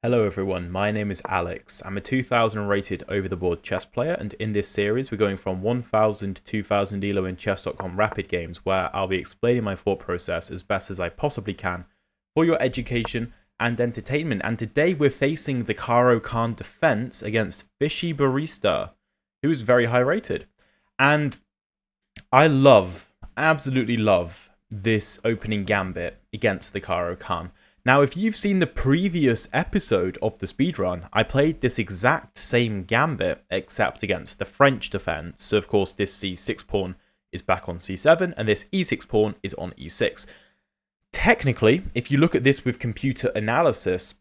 Hello everyone, my name is Alex. I'm a 2000 rated over-the-board chess player, and in this series we're going from 1000 to 2000 elo in chess.com rapid games, where I'll be explaining my thought process as best as I possibly can for your education and entertainment. And today we're facing the Caro Kann Defense against Fishy Barista, who is very high rated. And I absolutely love this opening gambit against the Caro Kann. Now, if you've seen the previous episode of the speedrun, I played this exact same gambit, except against the French defense. So, of course, this c6 pawn is back on c7, and this e6 pawn is on e6. Technically, if you look at this with computer analysis,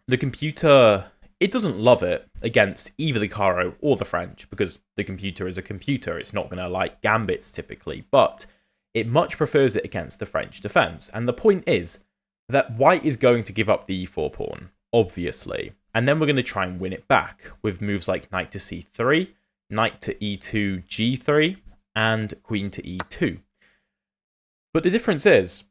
the computer, it doesn't love it against either the Caro or the French, because the computer is a computer. It's not going to like gambits typically, but it much prefers it against the French defense. And the point is that white is going to give up the e4 pawn, obviously. And then we're going to try and win it back with moves like knight to c3, knight to e2, g3, and queen to e2. But the difference is,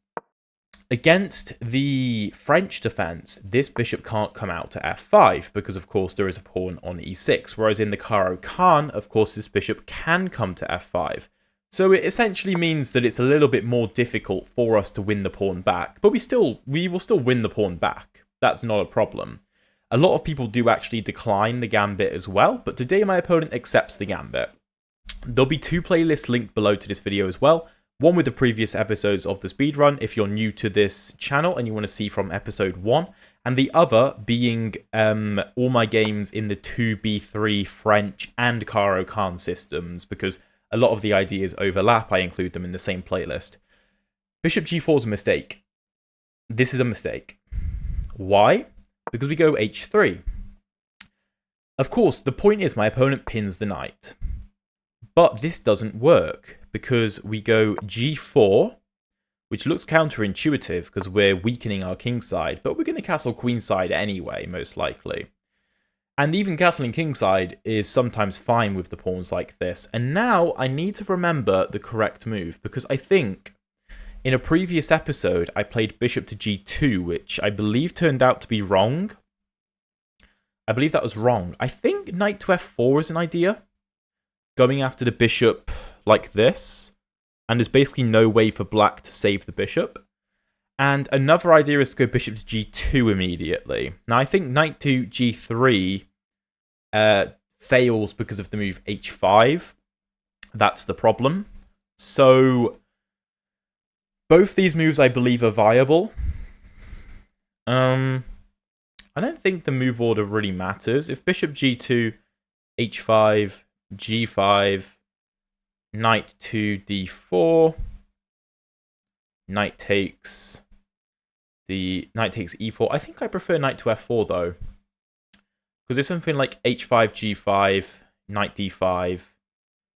against the French defense, this bishop can't come out to f5, because of course there is a pawn on e6, whereas in the Caro Kann, of course, this bishop can come to f5. So it essentially means that it's a little bit more difficult for us to win the pawn back, but we will still win the pawn back. That's not a problem. A lot of people do actually decline the gambit as well, but today my opponent accepts the gambit. There'll be two playlists linked below to this video as well. One with the previous episodes of the speedrun if you're new to this channel and you want to see from episode 1, and the other being all my games in the 2b3 French and Caro Kann systems, because a lot of the ideas overlap. I include them in the same playlist. Bishop g4 is a mistake. This is a mistake. Why? Because we go h3. Of course, the point is my opponent pins the knight. But this doesn't work because we go g4, which looks counterintuitive because we're weakening our kingside, but we're going to castle queenside anyway, most likely. And even castling kingside is sometimes fine with the pawns like this. And now I need to remember the correct move, because I think in a previous episode I played bishop to g2, which I believe turned out to be wrong. I believe that was wrong. I think knight to f4 is an idea. Going after the bishop like this. And there's basically no way for black to save the bishop. And another idea is to go bishop to g2 immediately. Now, I think knight to g3 fails because of the move h5. That's the problem. So, both these moves, I believe, are viable. I don't think the move order really matters. If bishop g2, h5, g5, knight to d4... Knight takes e4. I think I prefer knight to f4 though, because there's something like h5, g5, knight d5,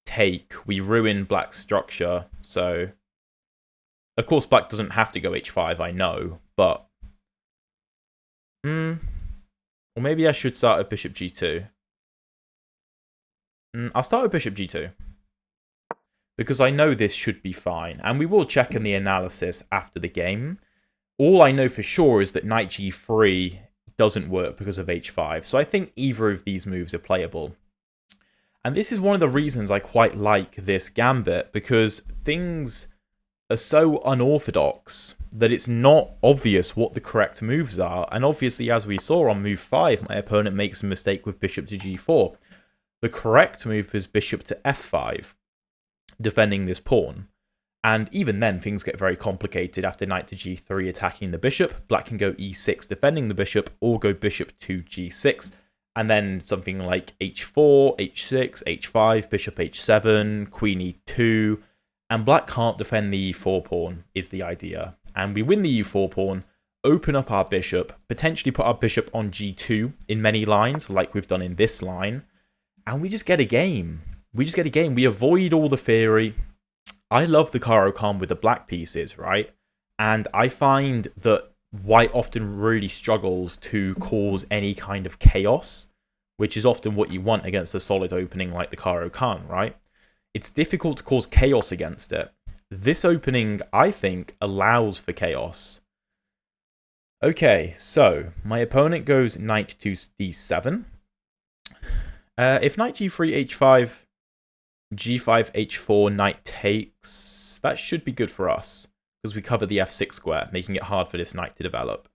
take. We ruin black's structure. So, of course, black doesn't have to go h5. I know, but or maybe I should start with bishop g2. I'll start with bishop g2. Because I know this should be fine, and we will check in the analysis after the game. All I know for sure is that knight g3 doesn't work because of h5, so I think either of these moves are playable. And this is one of the reasons I quite like this gambit, because things are so unorthodox that it's not obvious what the correct moves are, and obviously, as we saw on move 5, my opponent makes a mistake with bishop to g4. The correct move is bishop to f5. Defending this pawn. And even then, things get very complicated after knight to g3 attacking the bishop. Black can go e6 defending the bishop, or go bishop to g6, and then something like h4, h6, h5, bishop h7, queen e2, and black can't defend the e4 pawn, is the idea. And we win the e4 pawn, open up our bishop, potentially put our bishop on g2 in many lines, like we've done in this line, and we just get a game. We avoid all the theory. I love the Caro Kann with the black pieces, right? And I find that white often really struggles to cause any kind of chaos, which is often what you want against a solid opening like the Caro Kann, right? It's difficult to cause chaos against it. This opening, I think, allows for chaos. Okay, so my opponent goes knight to d7. If knight g3, h5, g5, h4, knight takes, that should be good for us, because we cover the f6 square, making it hard for this knight to develop.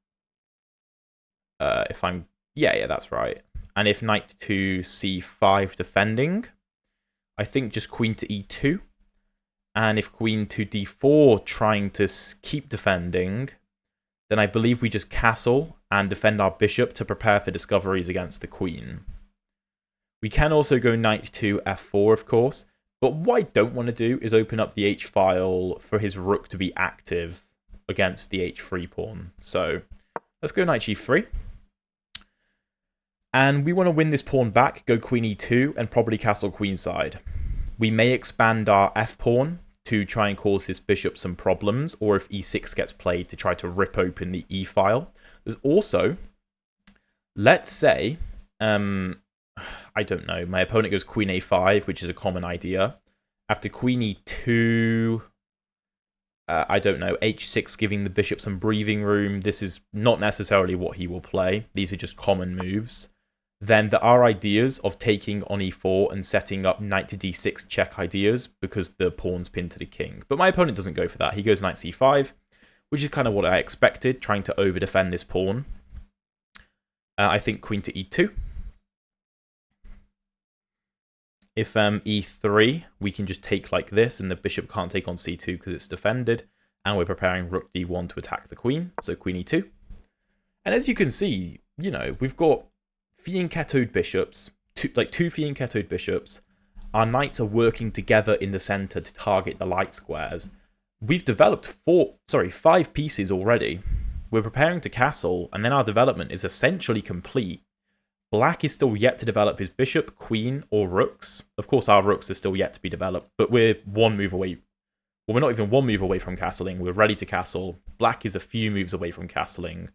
Yeah, that's right. And if knight to c5 defending, I think just queen to e2. And if queen to d4 trying to keep defending, then I believe we just castle and defend our bishop to prepare for discoveries against the queen. We can also go knight to f4, of course, but what I don't want to do is open up the h-file for his rook to be active against the h3 pawn. So let's go knight g3. And we want to win this pawn back, go queen e2, and probably castle queenside. We may expand our f-pawn to try and cause this bishop some problems, or if e6 gets played, to try to rip open the e-file. There's also, let's say, I don't know, my opponent goes queen a5, which is a common idea. After queen e2, I don't know, h6 giving the bishop some breathing room. This is not necessarily what he will play. These are just common moves. Then there are ideas of taking on e4 and setting up knight to d6 check ideas because the pawn's pinned to the king. But my opponent doesn't go for that. He goes knight c5, which is kind of what I expected, trying to over-defend this pawn. I think queen to e2. If e3, we can just take like this, and the bishop can't take on c2 because it's defended. And we're preparing rook d1 to attack the queen, so queen e2. And as you can see, you know, we've got fianchettoed bishops, two fianchettoed bishops. Our knights are working together in the center to target the light squares. We've developed 5 pieces already. We're preparing to castle, and then our development is essentially complete. Black is still yet to develop his bishop, queen, or rooks. Of course, our rooks are still yet to be developed, but we're one move away. Well, we're not even one move away from castling. We're ready to castle. Black is a few moves away from castling.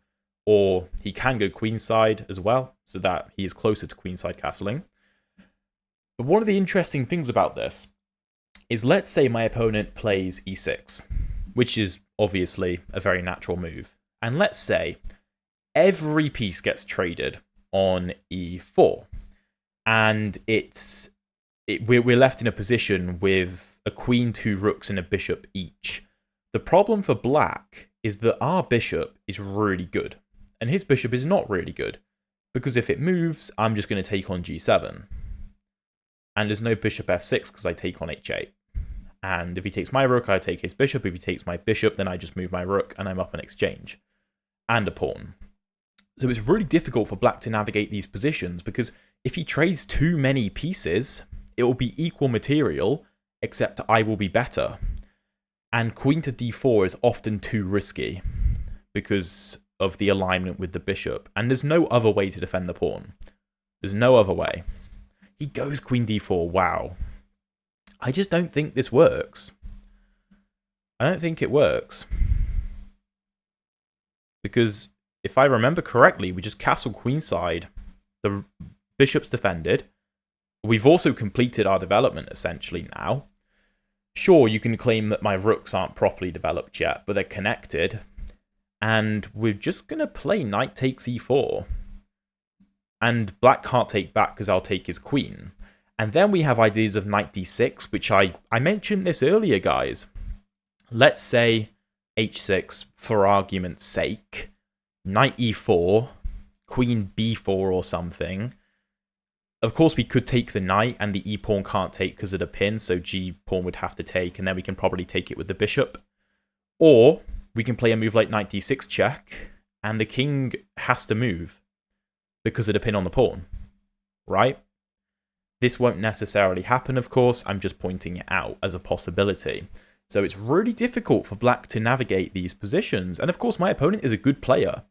Or he can go queenside as well, so that he is closer to queenside castling. But one of the interesting things about this is, let's say my opponent plays e6, which is obviously a very natural move. And let's say every piece gets traded on e4. And we're left in a position with a queen, 2 rooks, and a bishop each. The problem for black is that our bishop is really good. And his bishop is not really good, because if it moves, I'm just going to take on g7. And there's no bishop f6 because I take on h8. And if he takes my rook, I take his bishop. If he takes my bishop, then I just move my rook and I'm up an exchange. And a pawn. So it's really difficult for black to navigate these positions, because if he trades too many pieces, it will be equal material, except I will be better. And queen to d4 is often too risky, because of the alignment with the bishop. And there's no other way to defend the pawn. There's no other way. He goes queen d4. Wow. I just don't think this works. I don't think it works. Because if I remember correctly, we just castle queenside. The bishop's defended. We've also completed our development, essentially, now. Sure, you can claim that my rooks aren't properly developed yet, but they're connected. And we're just going to play knight takes e4. And black can't take back because I'll take his queen. And then we have ideas of knight d6, which I mentioned this earlier, guys. Let's say h6, for argument's sake. Knight e4, queen b4 or something. Of course, we could take the knight, and the e-pawn can't take because of the pin, so g-pawn would have to take, and then we can probably take it with the bishop. Or we can play a move like knight d6 check, and the king has to move because of the pin on the pawn, right? This won't necessarily happen, of course. I'm just pointing it out as a possibility. So it's really difficult for black to navigate these positions. And of course, my opponent is a good player.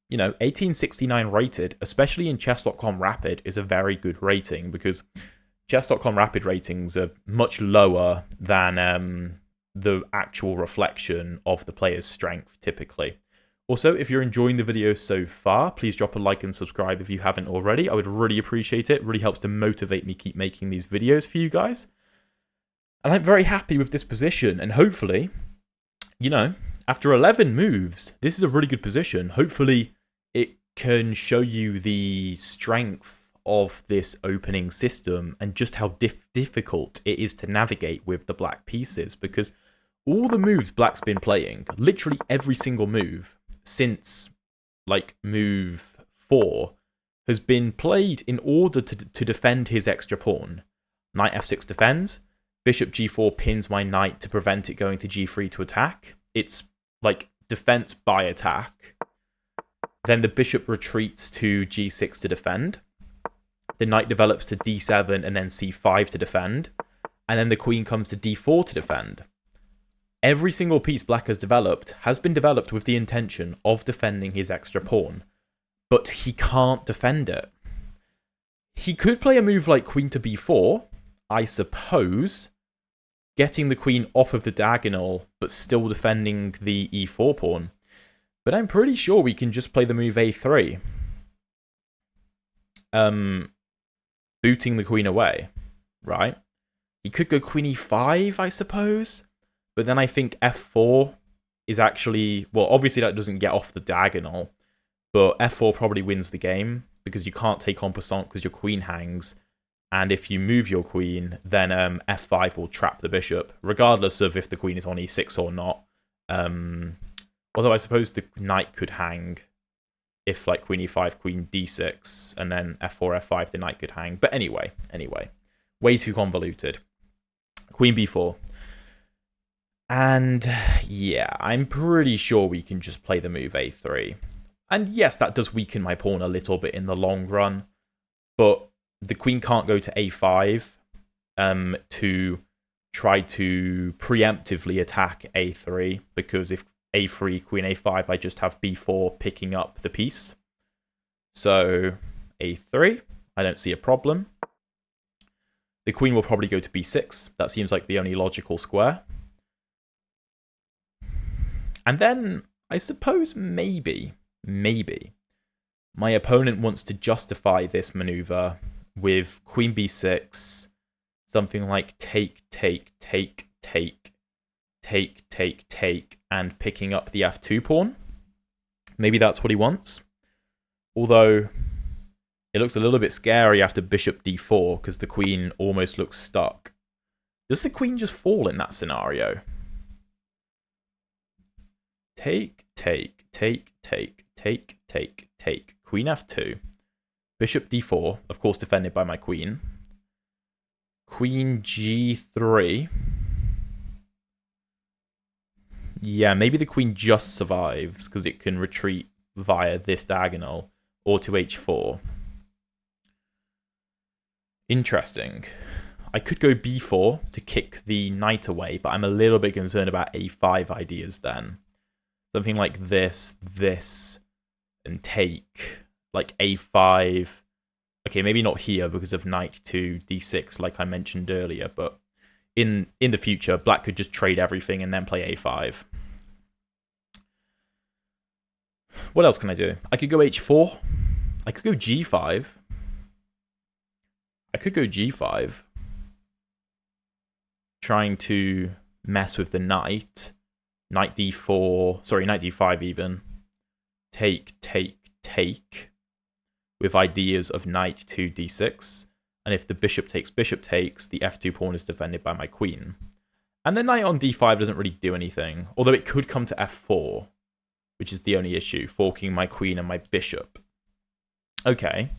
You know, 1869 rated, especially in chess.com Rapid, is a very good rating, because chess.com Rapid ratings are much lower than the actual reflection of the player's strength, typically. Also, if you're enjoying the video so far, please drop a like and subscribe if you haven't already. I would really appreciate it. It really helps to motivate me keep making these videos for you guys. And I'm very happy with this position, and hopefully, you know, After 11 moves, this is a really good position. Hopefully, it can show you the strength of this opening system and just how difficult it is to navigate with the black pieces, because all the moves black's been playing, literally every single move since like move 4, has been played in order to defend his extra pawn. Knight f6 defends, bishop g4 pins my knight to prevent it going to g3 to attack. It's like defense by attack. Then the bishop retreats to g6 to defend. The knight develops to d7 and then c5 to defend. And then the queen comes to d4 to defend. Every single piece black has been developed with the intention of defending his extra pawn. But he can't defend it. He could play a move like queen to b4, I suppose, getting the queen off of the diagonal, but still defending the e4 pawn. But I'm pretty sure we can just play the move a3. Booting the queen away, right? He could go queen e5, I suppose. But then I think f4 is actually... Well, obviously that doesn't get off the diagonal. But f4 probably wins the game, because you can't take en passant because your queen hangs. And if you move your queen, then f5 will trap the bishop, regardless of if the queen is on e6 or not. Although I suppose the knight could hang if, like, queen e5, queen d6, and then f4, f5, the knight could hang. But anyway, way too convoluted. Queen b4. And yeah, I'm pretty sure we can just play the move a3. And yes, that does weaken my pawn a little bit in the long run, but the queen can't go to a5 to try to preemptively attack a3, because if a3, queen a5, I just have b4 picking up the piece. So a3, I don't see a problem. The queen will probably go to b6. That seems like the only logical square. And then, I suppose maybe my opponent wants to justify this maneuver with queen b6, something like take, and picking up the f2 pawn. Maybe that's what he wants. Although, it looks a little bit scary after bishop d4, because the queen almost looks stuck. Does the queen just fall in that scenario? Take. Queen f2. Bishop d4, of course defended by my queen. Queen g3. Yeah, maybe the queen just survives, because it can retreat via this diagonal, or to h4. Interesting. I could go b4 to kick the knight away, but I'm a little bit concerned about a5 ideas then. Something like this, and take. Like a5. Okay, maybe not here because of knight to d6, like I mentioned earlier, but in the future, black could just trade everything and then play a5. What else can I do? I could go h4. I could go g5. I could go g5. Trying to mess with the knight. Knight d4. Sorry, knight d5 even. Take. With ideas of knight to d6. And if the bishop takes, the f2 pawn is defended by my queen. And the knight on d5 doesn't really do anything. Although it could come to f4, which is the only issue, forking my queen and my bishop. Okay,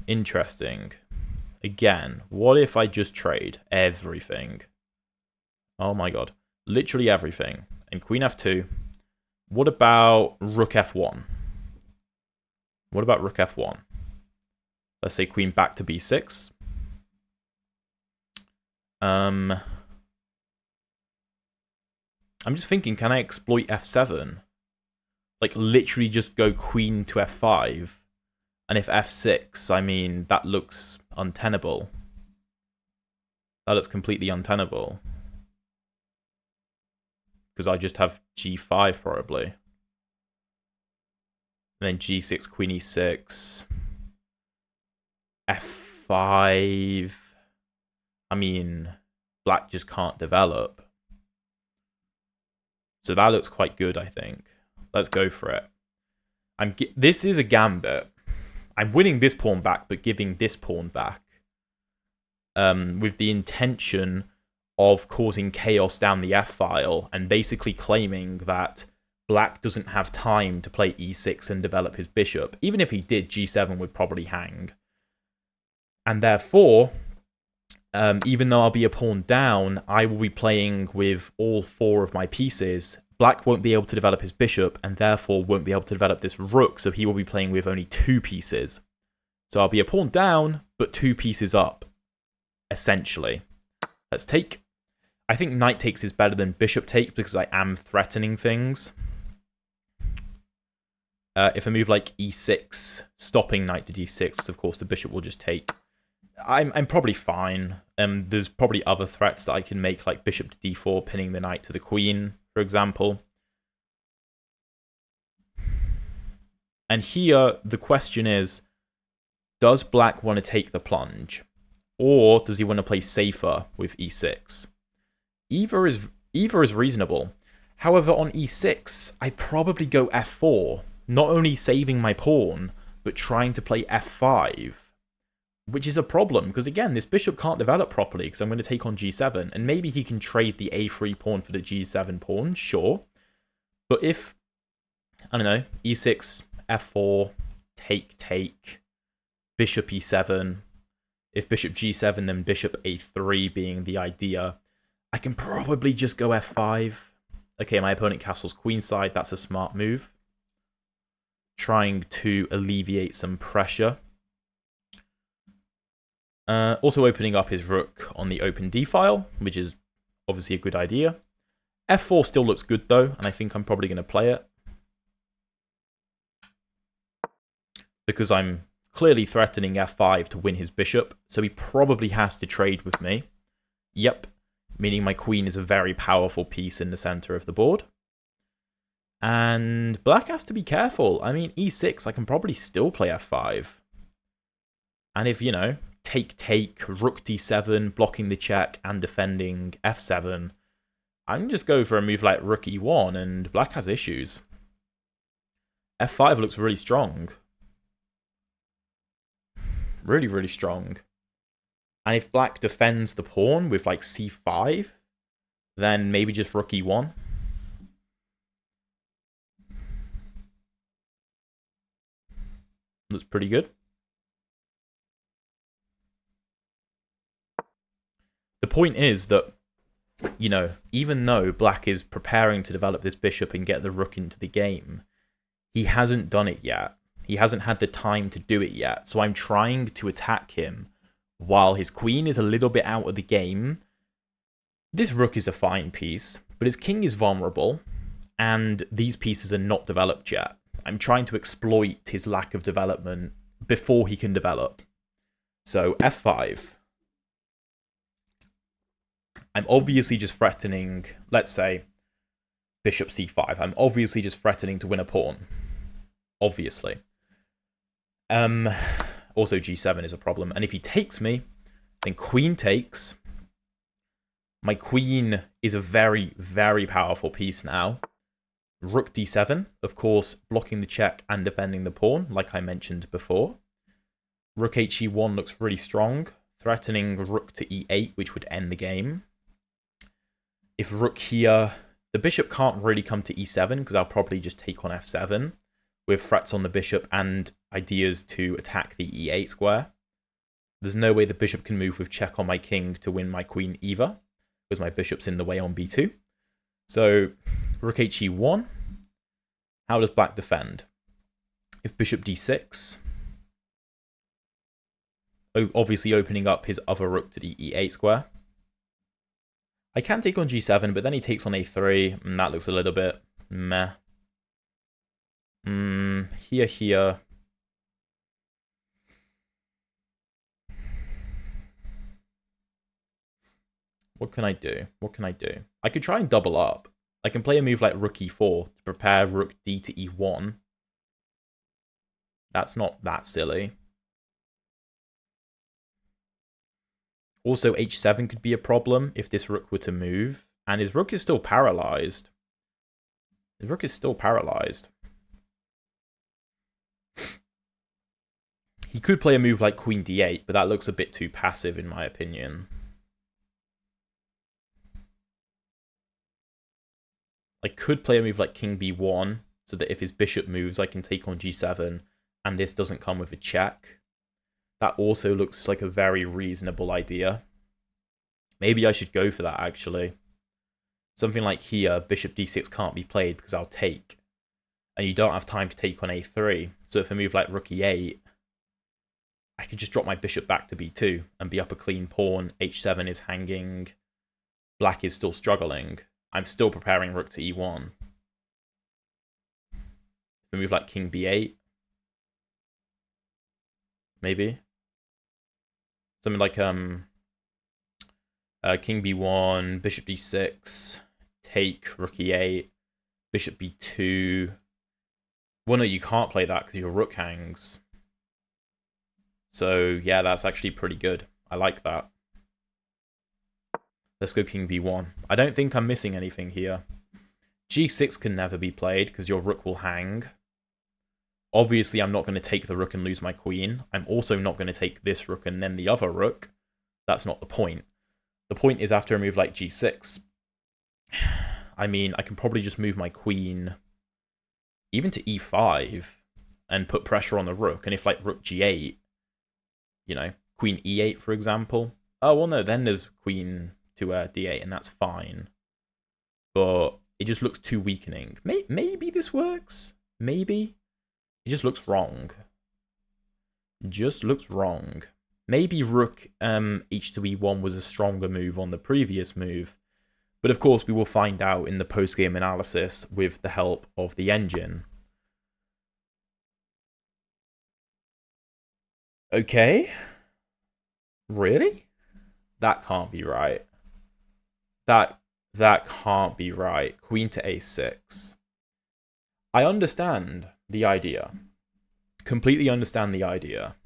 interesting. Again, what if I just trade everything? Oh my god. Literally everything. And queen f2. What about rook f1? What about rook f1? Let's say queen back to b6. I'm just thinking, can I exploit f7? Like, literally just go queen to f5. And if f6, I mean, that looks untenable. That looks completely untenable. Because I just have g5, probably. And then g6, queen e6. f5. I mean, black just can't develop. So that looks quite good, I think. Let's go for it. This is a gambit. I'm winning this pawn back, but giving this pawn back. With the intention of causing chaos down the f-file and basically claiming that black doesn't have time to play e6 and develop his bishop. Even if he did, g7 would probably hang. And therefore, even though I'll be a pawn down, I will be playing with all 4 of my pieces. Black won't be able to develop his bishop, and therefore won't be able to develop this rook, so he will be playing with only 2 pieces. So I'll be a pawn down, but 2 pieces up, essentially. Let's take. I think knight takes is better than bishop take, because I am threatening things. If I move like e6, stopping knight to d6, of course the bishop will just take. I'm probably fine. There's probably other threats that I can make, like bishop to d4, pinning the knight to the queen, for example. And here, the question is, does black want to take the plunge? Or does he want to play safer with e6? Either is reasonable. However, on e6, I probably go f4, not only saving my pawn, but trying to play f5. Which is a problem, because again, this bishop can't develop properly, because I'm going to take on g7, and maybe he can trade the a3 pawn for the g7 pawn, sure. But if, I don't know, e6, f4, take, bishop e7, if bishop g7, then bishop a3 being the idea, I can probably just go f5. Okay, my opponent castles queenside, that's a smart move. Trying to alleviate some pressure. Also opening up his rook on the open d-file, which is obviously a good idea. f4 still looks good though, and I think I'm probably going to play it. Because I'm clearly threatening f5 to win his bishop, so he probably has to trade with me. Yep, meaning my queen is a very powerful piece in the center of the board. And black has to be careful. I mean, e6, I can probably still play f5. And if, you know, take, rook d7, blocking the check and defending f7, I can just go for a move like rook e1, and black has issues. f5 looks really strong. Really, really strong. And if black defends the pawn with like c5, then maybe just rook e1. Looks pretty good. The point is that, you know, even though black is preparing to develop this bishop and get the rook into the game, he hasn't done it yet. He hasn't had the time to do it yet. So I'm trying to attack him while his queen is a little bit out of the game. This rook is a fine piece, but his king is vulnerable, and these pieces are not developed yet. I'm trying to exploit his lack of development before he can develop. So f5. I'm obviously just threatening, let's say, bishop c5. I'm obviously just threatening to win a pawn. Obviously. Also, g7 is a problem. And if he takes me, then queen takes. My queen is a very, very powerful piece now. Rook d7, of course, blocking the check and defending the pawn, like I mentioned before. Rook he1 looks really strong, threatening rook to e8, which would end the game. If rook here, the bishop can't really come to e7, because I'll probably just take on f7, with threats on the bishop and ideas to attack the e8 square. There's no way the bishop can move with check on my king to win my queen either, because my bishop's in the way on b2. So, rook he1. How does black defend? If bishop d6, obviously opening up his other rook to the e8 square. I can take on g7, but then he takes on a3, and that looks a little bit meh. Here. What can I do? I could try and double up. I can play a move like rook e4 to prepare rook d to e1. That's not that silly. Also, h7 could be a problem if this rook were to move. And his rook is still paralyzed. The rook is still paralyzed. He could play a move like queen d8, but that looks a bit too passive in my opinion. I could play a move like king b1, so that if his bishop moves, I can take on g7, and this doesn't come with a check. That also looks like a very reasonable idea. Maybe I should go for that, actually. Something like here, bishop d6 can't be played because I'll take. And you don't have time to take on a3. So if a move like rook e8, I could just drop my bishop back to b2 and be up a clean pawn. h7 is hanging. Black is still struggling. I'm still preparing rook to e1. If a move like king b8, maybe. Something like king b1, bishop d6, take, rook e8, bishop b2. Well, no, you can't play that because your rook hangs. So, yeah, that's actually pretty good. I like that. Let's go king b1. I don't think I'm missing anything here. g6 can never be played because your rook will hang. Obviously, I'm not going to take the rook and lose my queen. I'm also not going to take this rook and then the other rook. That's not the point. The point is after a move like g6. I mean, I can probably just move my queen even to e5 and put pressure on the rook. And if like rook g8, you know, queen e8, for example. Oh, well, no, then there's queen to d8, and that's fine. But it just looks too weakening. Maybe this works. Maybe. It just looks wrong. Just looks wrong. Maybe rook h to e1 was a stronger move on the previous move. But of course, we will find out in the post-game analysis with the help of the engine. Okay. Really? That can't be right. That can't be right. Queen to a6. I understand the idea. Completely understand the idea.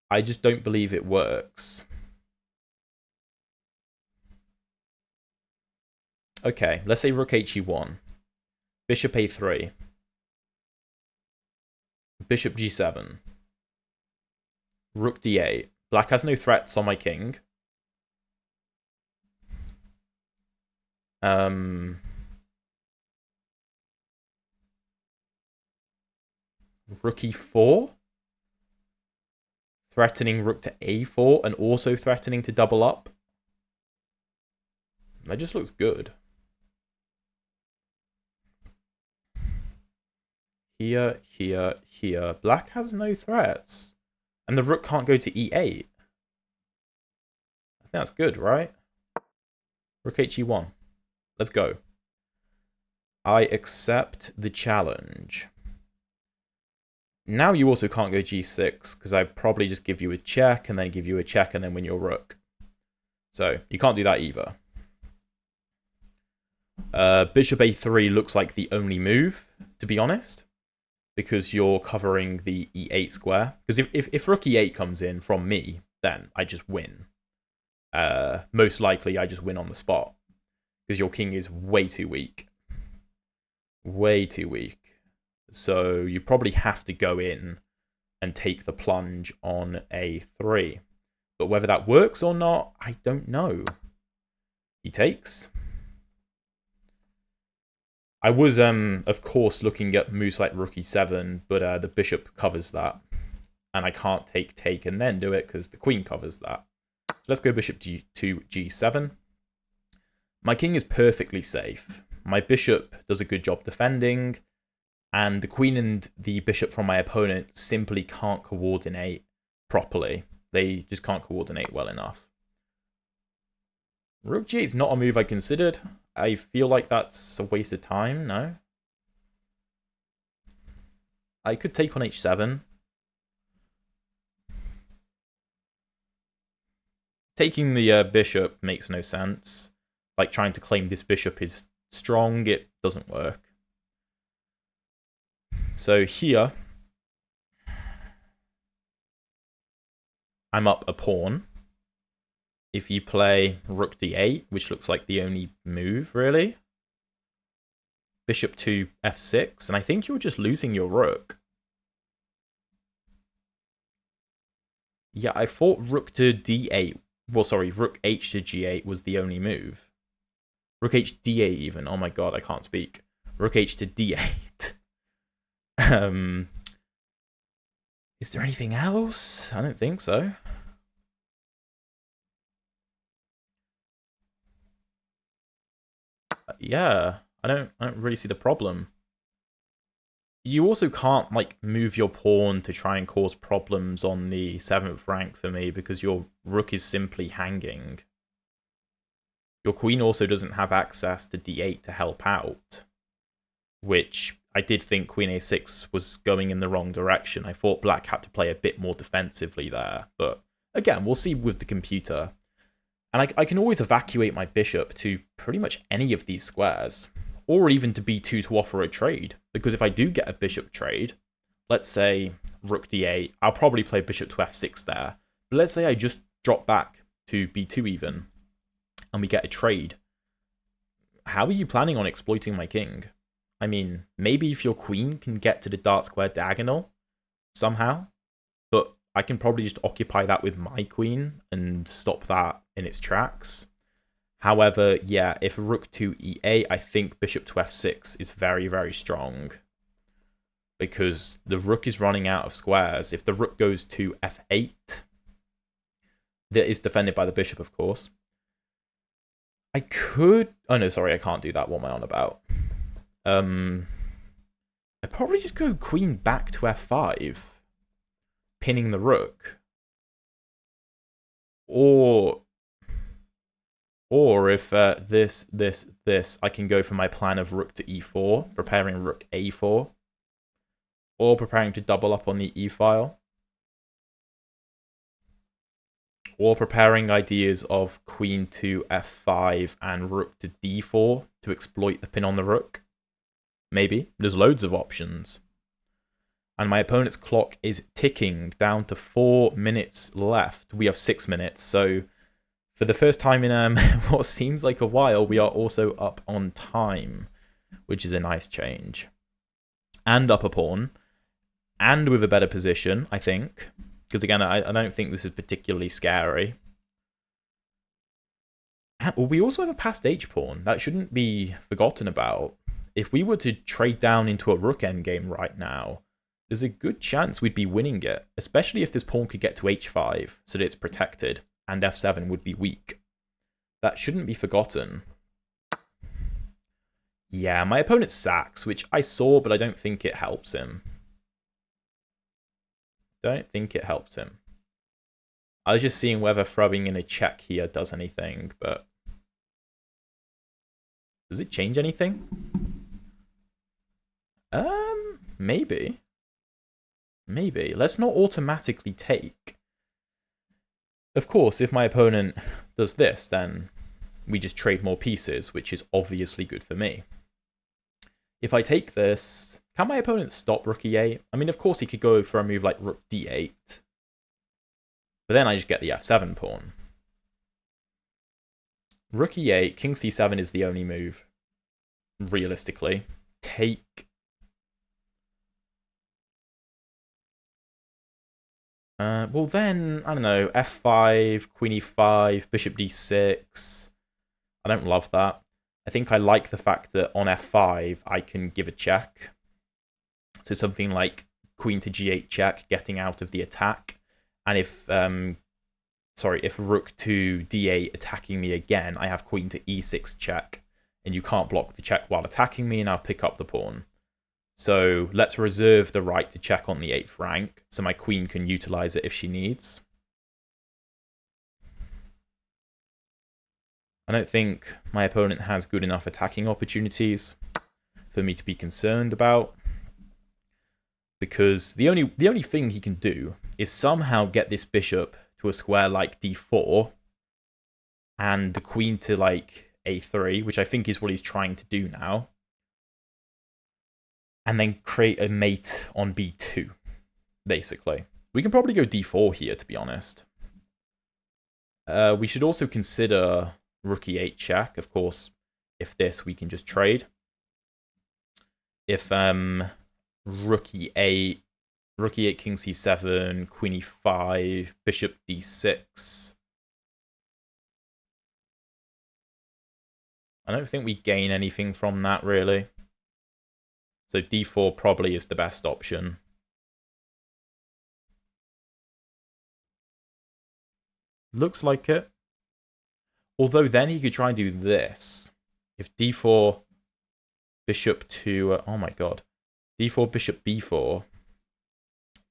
I just don't believe it works. Okay, let's say rook he1. Bishop a3. Bishop g7. Rook d8. Black has no threats on my king. Rook e4. Threatening rook to a4 and also threatening to double up. That just looks good. Here, here, here. Black has no threats. And the rook can't go to e8. I think that's good, right? Rook he1. Let's go. I accept the challenge. Now you also can't go g6, because I'd probably just give you a check, and then give you a check, and then win your rook. So, you can't do that either. Bishop a3 looks like the only move, to be honest, because you're covering the e8 square. Because if rook e8 comes in from me, then I just win. Most likely, I just win on the spot, because your king is way too weak. Way too weak. So you probably have to go in and take the plunge on a3. But whether that works or not, I don't know. He takes. I was, of course, looking at moves like rook e7, but the bishop covers that. And I can't take and then do it because the queen covers that. So let's go bishop to g7. My king is perfectly safe. My bishop does a good job defending. And the queen and the bishop from my opponent simply can't coordinate properly. They just can't coordinate well enough. Rook g8 is not a move I considered. I feel like that's a waste of time, no? I could take on h7. Taking the bishop makes no sense. Like trying to claim this bishop is strong, it doesn't work. So here, I'm up a pawn. If you play rook d8, which looks like the only move, really. bishop to f6, and I think you're just losing your rook. Yeah, I thought rook to d8. Well, sorry, rook h to g8 was the only move. Rook h d8 even. Oh my god, I can't speak. Rook h to d8. Is there anything else? I don't think so. Yeah, I don't really see the problem. You also can't like move your pawn to try and cause problems on the 7th rank for me because your rook is simply hanging. Your queen also doesn't have access to d8 to help out, which I did think queen a6 was going in the wrong direction. I thought black had to play a bit more defensively there, but again, we'll see with the computer. And I can always evacuate my bishop to pretty much any of these squares, or even to b2 to offer a trade. Because if I do get a bishop trade, let's say rook d8, I'll probably play bishop to f6 there. But let's say I just drop back to b2 even, and we get a trade. How are you planning on exploiting my king? I mean, maybe if your queen can get to the dark square diagonal somehow, but I can probably just occupy that with my queen and stop that in its tracks. However, yeah, if rook to e8, I think bishop to f6 is very, very strong. Because the rook is running out of squares. If the rook goes to f8, that is defended by the bishop, of course. I could... Oh, no, sorry, I can't do that. What am I on about? I'd probably just go queen back to f5. Pinning the rook. Or if this, I can go for my plan of rook to e4, preparing rook a4. Or preparing to double up on the e-file. Or preparing ideas of queen to f5 and rook to d4 to exploit the pin on the rook. Maybe. There's loads of options. And my opponent's clock is ticking down to 4 minutes left. We have 6 minutes, so for the first time in what seems like a while, we are also up on time, which is a nice change. And up a pawn, and with a better position, I think. Because again, I don't think this is particularly scary. Well, we also have a passed h-pawn. That shouldn't be forgotten about. If we were to trade down into a rook endgame right now, there's a good chance we'd be winning it, especially if this pawn could get to h5 so that it's protected, and f7 would be weak. That shouldn't be forgotten. Yeah, my opponent sacks, which I saw, but I don't think it helps him. Don't think it helps him. I was just seeing whether throwing in a check here does anything, but... Does it change anything? Maybe. Maybe. Let's not automatically take. Of course, if my opponent does this, then we just trade more pieces, which is obviously good for me. If I take this, can my opponent stop rook e8? I mean, of course he could go for a move like rook d8. But then I just get the f7 pawn. Rook e8, king c7 is the only move, realistically. Take. Well then, I don't know, f5, queen e5, bishop d6. I don't love that. I think I like the fact that on f5 I can give a check. So something like queen to g8 check, getting out of the attack. And if rook to d8 attacking me again, I have queen to e6 check. And you can't block the check while attacking me, and I'll pick up the pawn. So let's reserve the right to check on the 8th rank, so my queen can utilize it if she needs. I don't think my opponent has good enough attacking opportunities for me to be concerned about. Because the only thing he can do is somehow get this bishop to a square like d4 and the queen to like a3, which I think is what he's trying to do now. And then create a mate on b2, basically. We can probably go d4 here, to be honest. We should also consider rook e8 check. Of course, if this, we can just trade. if rook e8, rook e8, king c7, queen e5, bishop d6. I don't think we gain anything from that, really. So d4 probably is the best option. Looks like it. Although then he could try and do this. If d4, bishop to... oh my god. d4, bishop b4.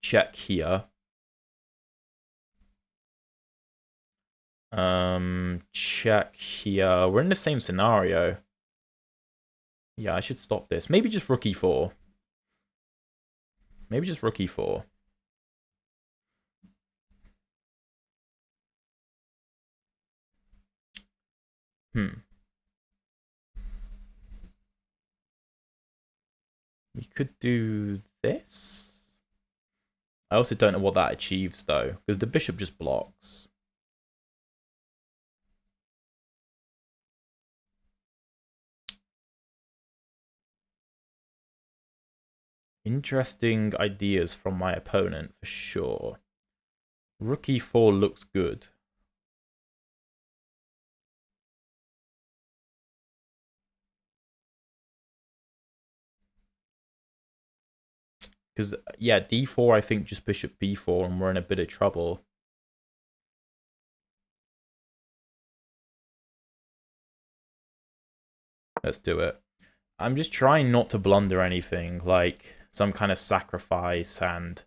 Check here. Check here. We're in the same scenario. Yeah, I should stop this. Maybe just rook e4. Maybe just rook e4. We could do this. I also don't know what that achieves, though, because the bishop just blocks. Interesting ideas from my opponent, for sure. Rook e4 looks good. Because, yeah, d4, I think just bishop b4, and we're in a bit of trouble. Let's do it. I'm just trying not to blunder anything, like some kind of sacrifice and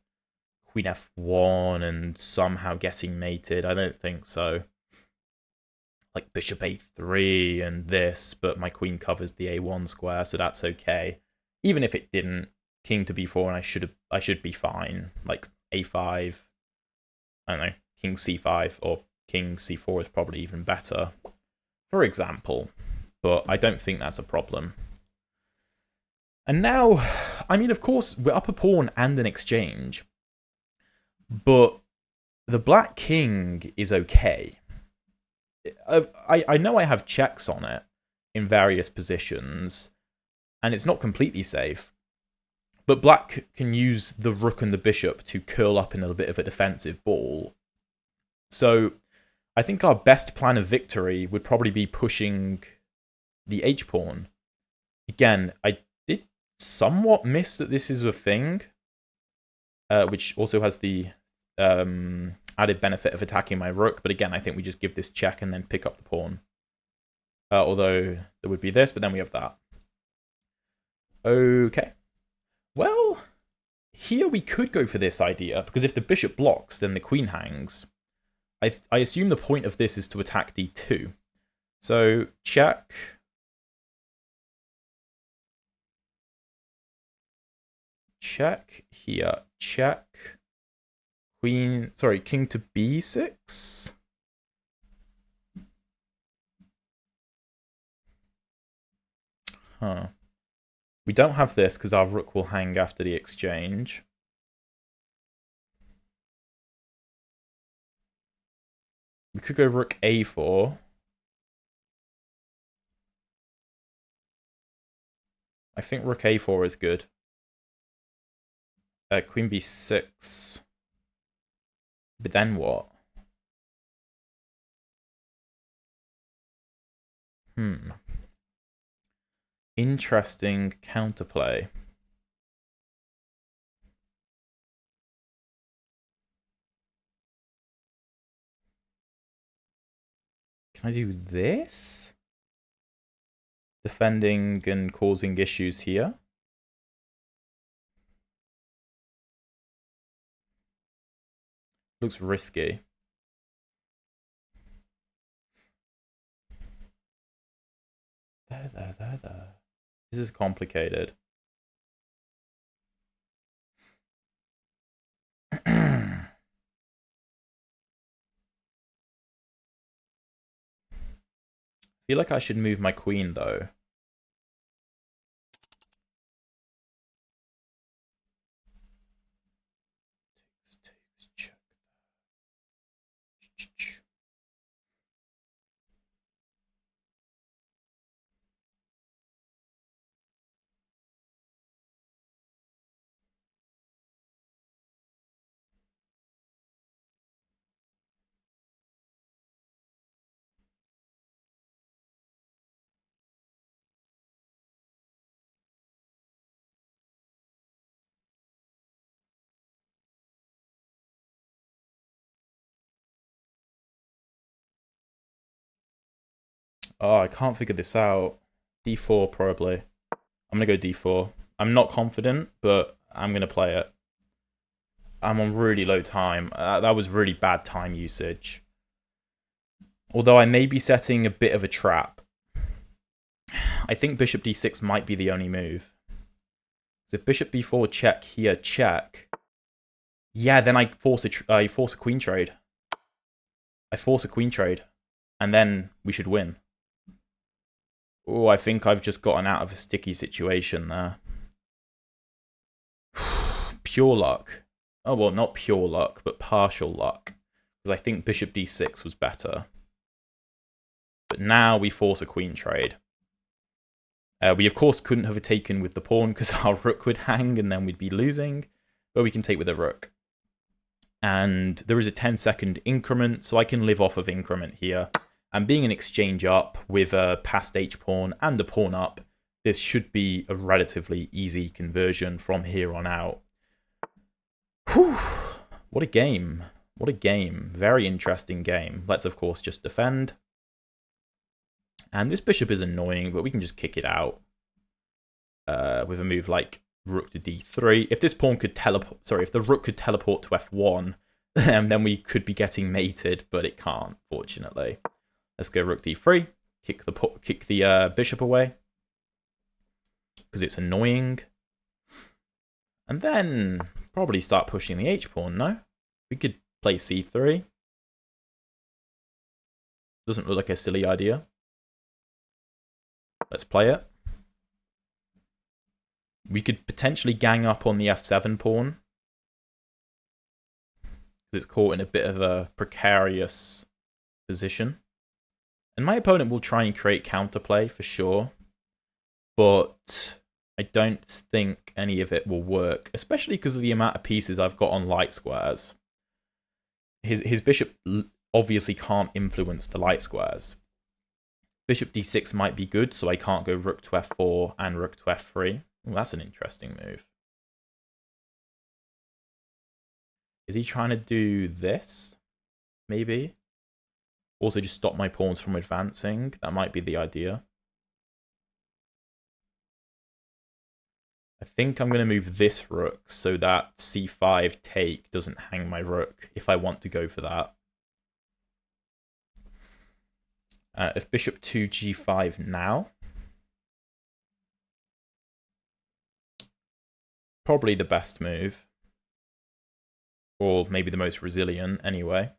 queen f1 and somehow getting mated. I don't think so. Like bishop a3 and this, but my queen covers the a1 square, so that's okay. Even if it didn't, king to b4, and I should be fine. Like a5, I don't know, king c5 or king c4 is probably even better, for example. But I don't think that's a problem. And now, I mean, of course, we're up a pawn and an exchange, but the black king is okay. I know I have checks on it in various positions, and it's not completely safe. But black can use the rook and the bishop to curl up in a bit of a defensive ball. So I think our best plan of victory would probably be pushing the h-pawn. Again, I did somewhat miss that this is a thing, which also has the added benefit of attacking my rook. But again, I think we just give this check and then pick up the pawn. Although there would be this, but then we have that. Okay. Well, here we could go for this idea, because if the bishop blocks, then the queen hangs. I assume the point of this is to attack d2. So, check. Check here. Check. Queen, sorry, king to b6. Huh. We don't have this because our rook will hang after the exchange. We could go rook a4. I think rook a4 is good. Queen b6. But then what? Interesting counterplay. Can I do this? Defending and causing issues here. Looks risky. There. This is complicated. I feel like I should move my queen, though. Oh, I can't figure this out. D4 probably. I'm going to go D4. I'm not confident, but I'm going to play it. I'm on really low time. That was really bad time usage. Although I may be setting a bit of a trap. I think bishop d6 might be the only move. So if bishop b4 check here, check. Yeah, then I force a queen trade. I force a queen trade. And then we should win. Oh, I think I've just gotten out of a sticky situation there. Pure luck. Oh, well, not pure luck, but partial luck. Because I think bishop d6 was better. But now we force a queen trade. We, of course, couldn't have taken with the pawn because our rook would hang and then we'd be losing. But we can take with a rook. And there is a 10-second increment, so I can live off of increment here. And being an exchange up with a passed h-pawn and a pawn up, this should be a relatively easy conversion from here on out. Whew. What a game. What a game. Very interesting game. Let's, of course, just defend. And this bishop is annoying, but we can just kick it out with a move like rook to d3. If this pawn could teleport, sorry, if the rook could teleport to f1, then we could be getting mated, but it can't, fortunately. Let's go rook d3, kick the bishop away, because it's annoying. And then probably start pushing the h-pawn, no? We could play c3. Doesn't look like a silly idea. Let's play it. We could potentially gang up on the f7 pawn, because it's caught in a bit of a precarious position. And my opponent will try and create counterplay for sure, but I don't think any of it will work, especially because of the amount of pieces I've got on light squares. His bishop obviously can't influence the light squares. Bishop d6 might be good, so I can't go rook to f4 and rook to f3. Well, that's an interesting move. Is he trying to do this? Maybe? Also just stop my pawns from advancing. That might be the idea. I think I'm going to move this rook so that c5 take doesn't hang my rook if I want to go for that. If bishop 2 g5 now. Probably the best move. Or maybe the most resilient anyway.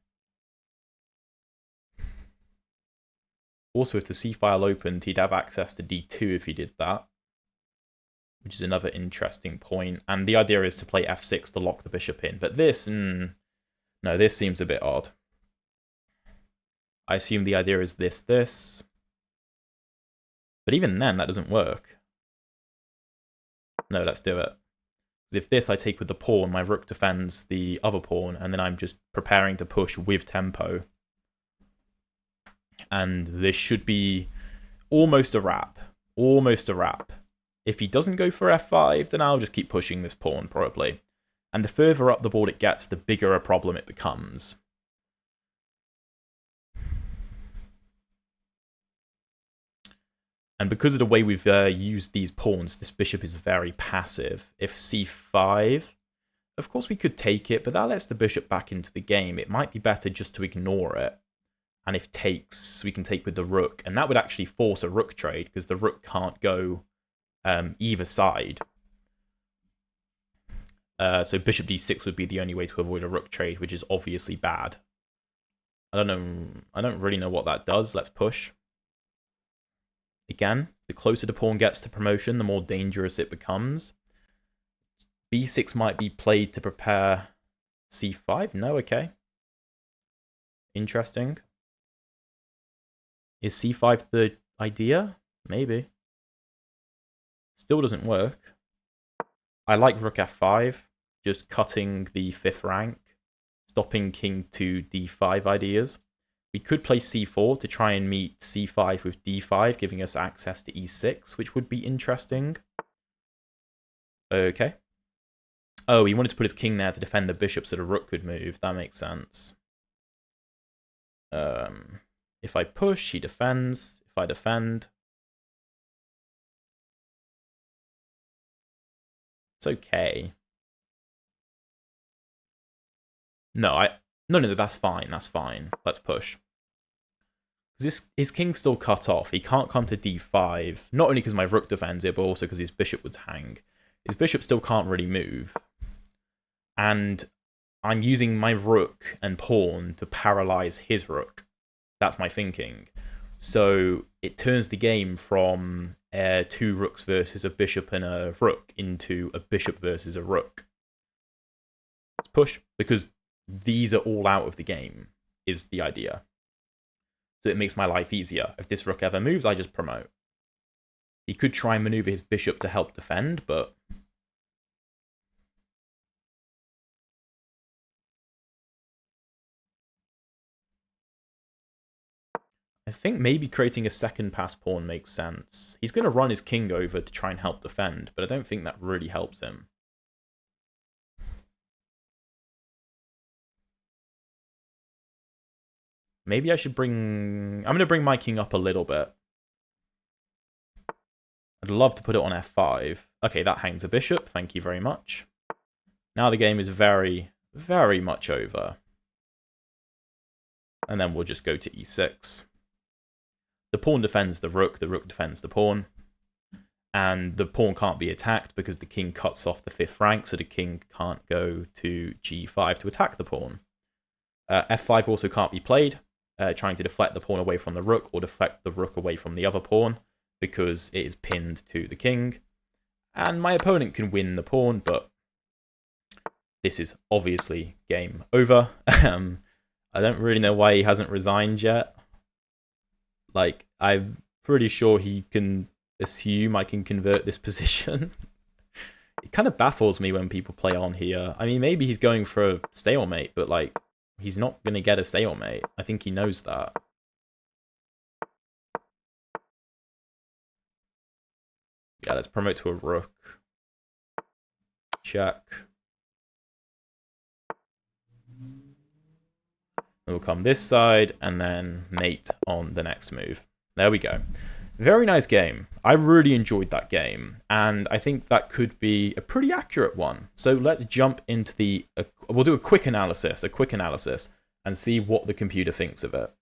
Also, if the c-file opened, he'd have access to d2 if he did that. Which is another interesting point. And the idea is to play f6 to lock the bishop in. But this, no, this seems a bit odd. I assume the idea is this. But even then, that doesn't work. No, let's do it. Because if this I take with the pawn, my rook defends the other pawn, and then I'm just preparing to push with tempo. And this should be almost a wrap. Almost a wrap. If he doesn't go for f5, then I'll just keep pushing this pawn, probably. And the further up the board it gets, the bigger a problem it becomes. And because of the way we've used these pawns, this bishop is very passive. If c5, of course we could take it, but that lets the bishop back into the game. It might be better just to ignore it. And if takes, we can take with the rook. And that would actually force a rook trade, because the rook can't go either side. So bishop d6 would be the only way to avoid a rook trade, which is obviously bad. I don't really know what that does. Let's push. Again, the closer the pawn gets to promotion, the more dangerous it becomes. b6 might be played to prepare c5. No, okay. Interesting. Is c5 the idea? Maybe. Still doesn't work. I like rook f5, just cutting the 5th rank, stopping king to d5 ideas. We could play c4 to try and meet c5 with d5, giving us access to e6, which would be interesting. Okay. Oh, he wanted to put his king there to defend the bishop so the rook could move. That makes sense. If I push, he defends. if I defend. It's okay. No, no, that's fine. That's fine. Let's push. His king's still cut off. He can't come to d5. Not only because my rook defends it, but also because his bishop would hang. His bishop still can't really move. And I'm using my rook and pawn to paralyze his rook. That's my thinking. So it turns the game from 2 rooks versus a bishop and a rook into a bishop versus a rook. Let's push, because these are all out of the game, is the idea. So it makes my life easier. If this rook ever moves, I just promote. He could try and maneuver his bishop to help defend, but... I think maybe creating a second pass pawn makes sense. He's going to run his king over to try and help defend, but I don't think that really helps him. Maybe I should I'm going to bring my king up a little bit. I'd love to put it on f5. Okay, that hangs a bishop. Thank you very much. Now the game is very, very much over. And then we'll just go to e6. The pawn defends the rook defends the pawn. And the pawn can't be attacked because the king cuts off the 5th rank, so the king can't go to g5 to attack the pawn. f5 also can't be played. Trying to deflect the pawn away from the rook or deflect the rook away from the other pawn because it is pinned to the king. And my opponent can win the pawn, but this is obviously game over. I don't really know why he hasn't resigned yet. Like, I'm pretty sure he can assume I can convert this position. It kind of baffles me when people play on here. I mean, maybe he's going for a stalemate, but like, he's not going to get a stalemate. I think he knows that. Yeah, let's promote to a rook. Check. We'll come this side and then mate on the next move. There we go. Very nice game. I really enjoyed that game, and I think that could be a pretty accurate one. So let's jump into the... we'll do a quick analysis, and see what the computer thinks of it.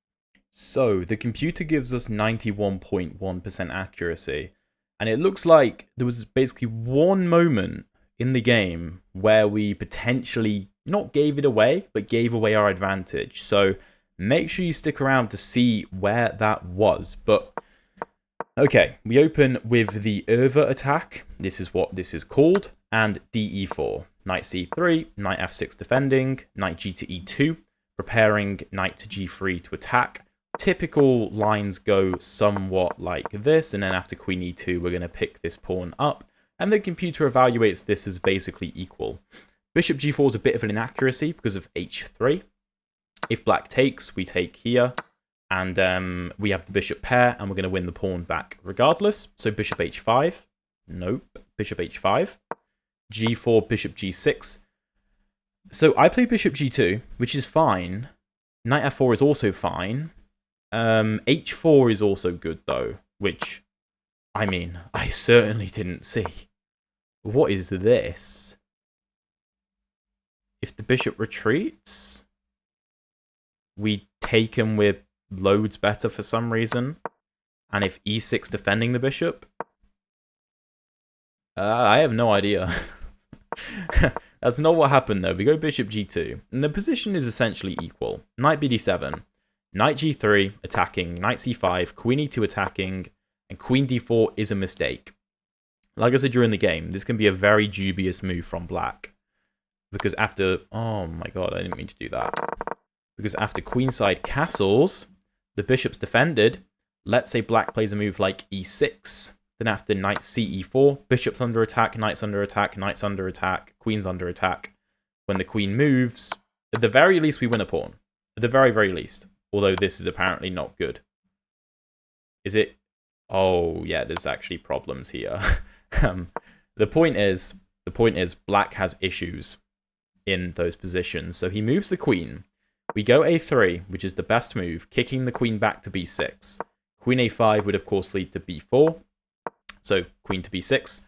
So the computer gives us 91.1% accuracy, and it looks like there was basically one moment in the game where we potentially not gave it away, but gave away our advantage. So make sure you stick around to see where that was. But okay, we open with the Euwe Attack. This is what this is called. And DE4. Knight C3, knight F6 defending, knight G to E2, preparing knight to G3 to attack. Typical lines go somewhat like this, and then after queen E2, we're going to pick this pawn up. And the computer evaluates this as basically equal. Bishop G4 is a bit of an inaccuracy because of H3. If black takes, we take here. And we have the bishop pair, and we're going to win the pawn back regardless. So bishop H5. Nope. Bishop H5. G4, bishop G6. So I play bishop G2, which is fine. Knight F4 is also fine. H4 is also good, though. Which, I mean, I certainly didn't see. What is this? If the bishop retreats, we take him with loads better for some reason. And if E6 defending the bishop, I have no idea. That's not what happened though. We go bishop G2, and the position is essentially equal. Knight BD7, knight G3 attacking, knight C5, queen E2 attacking, and queen D4 is a mistake. Like I said during the game, this can be a very dubious move from black. Because after... oh my god, I didn't mean to do that. Because after queenside castles, the bishop's defended. Let's say black plays a move like E6. Then after knight CE4, bishop's under attack, knight's under attack, knight's under attack, queen's under attack. When the queen moves, at the very least we win a pawn. At the very, very least. Although this is apparently not good. Is it? Oh, yeah, there's actually problems here. The point is black has issues in those positions. So he moves the queen. We go A3, which is the best move, kicking the queen back to B6. Queen a5 would, of course, lead to b4. So queen to b6.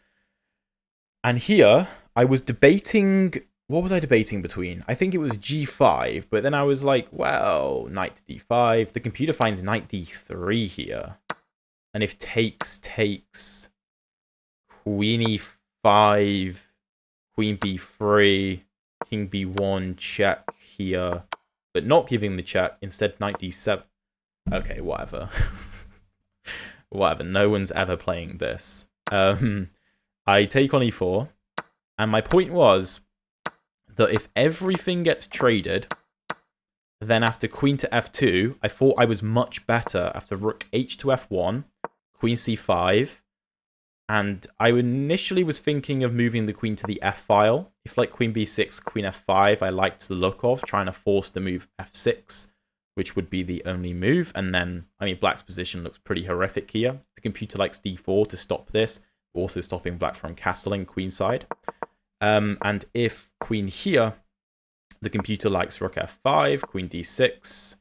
And here, I was debating... What was I debating between? I think it was g5, but then I was like, well, knight to d5. The computer finds knight d3 here. And if takes, queen e5, queen b3, king b1, check here, but not giving the check, instead knight d7. Okay, whatever. Whatever, no one's ever playing this. I take on e4, and my point was that if everything gets traded, then after queen to f2, I thought I was much better after rook h to f1, queen c5, and I initially was thinking of moving the queen to the f file. If like queen b6, queen f5, I liked the look of, trying to force the move f6, which would be the only move. And then, I mean, black's position looks pretty horrific here. The computer likes d4 to stop this, also stopping black from castling queenside. And if queen here, the computer likes rook f5, queen d6,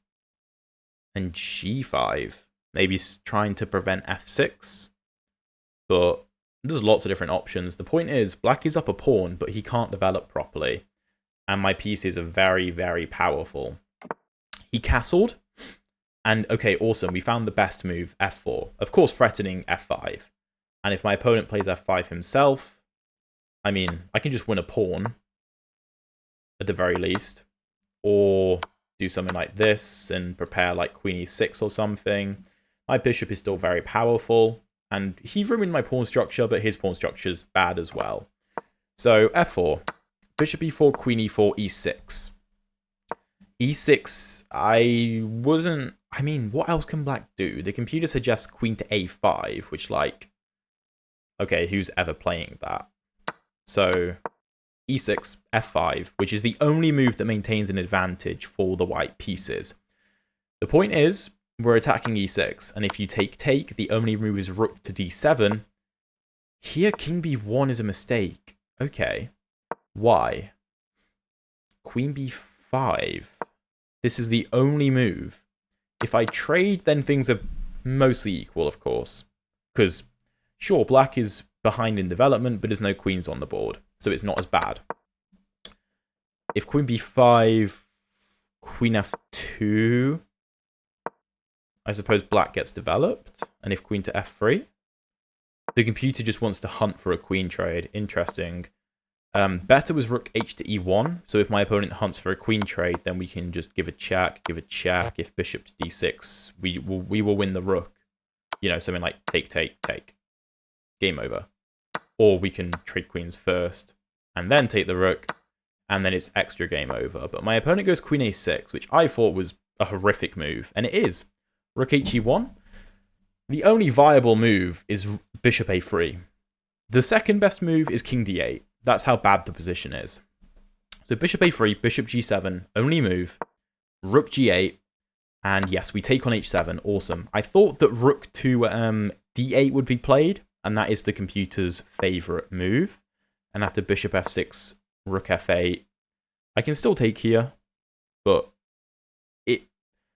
and g5. Maybe trying to prevent f6. But there's lots of different options. The point is, black is up a pawn, but he can't develop properly. And my pieces are very, very powerful. He castled. And okay, awesome. We found the best move, f4. Of course, threatening f5. And if my opponent plays f5 himself, I mean, I can just win a pawn, at the very least. Or do something like this and prepare like queen e6 or something. My bishop is still very powerful. And he ruined my pawn structure, but his pawn structure is bad as well. So f4, bishop e4, queen e4, e6. e6, I mean, what else can black do? The computer suggests queen to a5, which like, okay, who's ever playing that? So e6, f5, which is the only move that maintains an advantage for the white pieces. The point is, we're attacking e6, and if you take, the only move is rook to d7. Here, king b1 is a mistake. Okay. Why? Queen b5. This is the only move. If I trade, then things are mostly equal, of course. Because, sure, black is behind in development, but there's no queens on the board, so it's not as bad. If queen b5, queen f2... I suppose black gets developed. And if queen to f3, the computer just wants to hunt for a queen trade. Interesting. Better was rook h to e1. So if my opponent hunts for a queen trade, then we can just give a check, give a check. If bishop to d6, we will win the rook. You know, something like take. Game over. Or we can trade queens first and then take the rook, and then it's extra game over. But my opponent goes queen a6, which I thought was a horrific move, and it is. Rook he1. The only viable move is bishop a3. The second best move is king d8. That's how bad the position is. So bishop a3, bishop g7, only move. Rook g8. And yes, we take on h7. Awesome. I thought that rook to d8 would be played, and that is the computer's favorite move. And after bishop f6, rook f8, I can still take here, but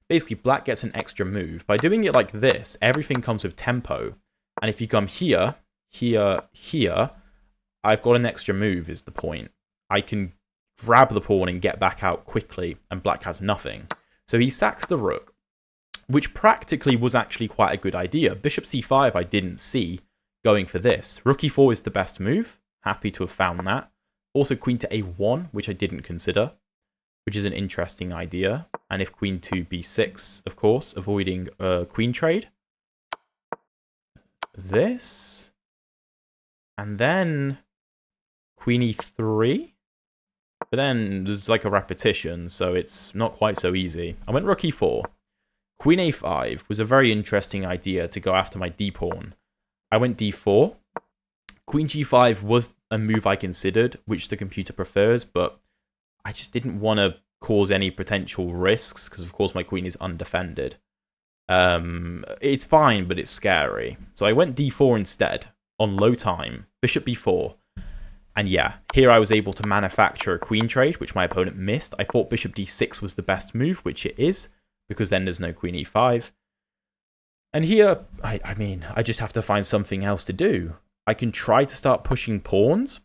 basically, black gets an extra move. By doing it like this, everything comes with tempo. And if you come here, here, I've got an extra move is the point. I can grab the pawn and get back out quickly, and black has nothing. So he sacks the rook, which practically was actually quite a good idea. Bishop c5 I didn't see going for this. Rook e4 is the best move. Happy to have found that. Also queen to a1, which I didn't consider, which is an interesting idea. And if queen to b6, of course, avoiding a queen trade. This. And then queen e3. But then there's like a repetition, so it's not quite so easy. I went rook e4. Queen a5 was a very interesting idea to go after my d-pawn. I went d4. Queen g5 was a move I considered, which the computer prefers, but I just didn't want to cause any potential risks, because of course my queen is undefended. It's fine, but it's scary. So I went d4 instead, on low time, bishop b4. And yeah, here I was able to manufacture a queen trade, which my opponent missed. I thought bishop d6 was the best move, which it is, because then there's no queen e5. And here, I mean, I just have to find something else to do. I can try to start pushing pawns,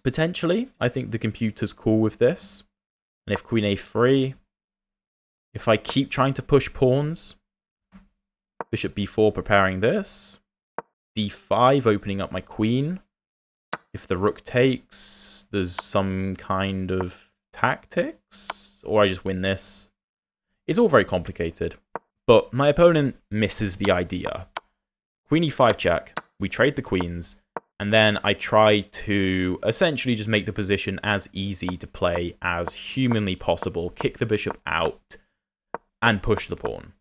potentially. I think the computer's cool with this. And if queen a3, if I keep trying to push pawns, bishop b4 preparing this, d5 opening up my queen. If the rook takes, there's some kind of tactics, or I just win this. It's all very complicated, but my opponent misses the idea. Queen e5 check, we trade the queens, and then I try to essentially just make the position as easy to play as humanly possible, kick the bishop out, and push the pawn.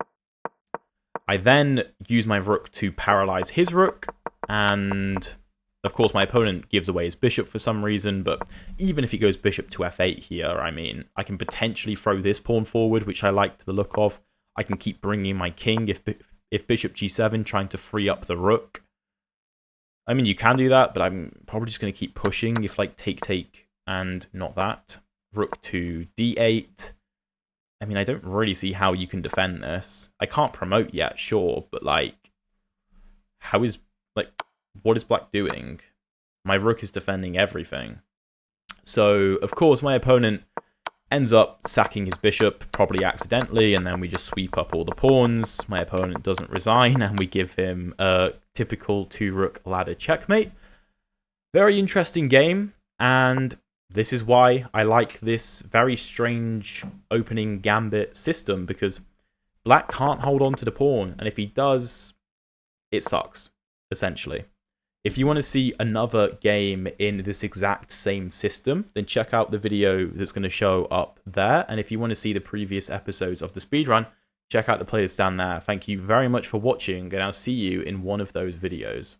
I then use my rook to paralyze his rook, and of course my opponent gives away his bishop for some reason, but even if he goes bishop to f8 here, I mean, I can potentially throw this pawn forward, which I like the look of. I can keep bringing my king if bishop g7, trying to free up the rook. I mean, you can do that, but I'm probably just going to keep pushing if, like, take, and not that. Rook to d8. I mean, I don't really see how you can defend this. I can't promote yet, sure, but, like, how is, like, what is black doing? My rook is defending everything. So, of course, my opponent ends up sacking his bishop, probably accidentally, and then we just sweep up all the pawns. My opponent doesn't resign, and we give him a typical 2-rook ladder checkmate. Very interesting game, and this is why I like this very strange opening gambit system, because black can't hold on to the pawn, and if he does, it sucks, essentially. If you want to see another game in this exact same system, then check out the video that's going to show up there. And if you want to see the previous episodes of the speedrun, check out the playlist down there. Thank you very much for watching, and I'll see you in one of those videos.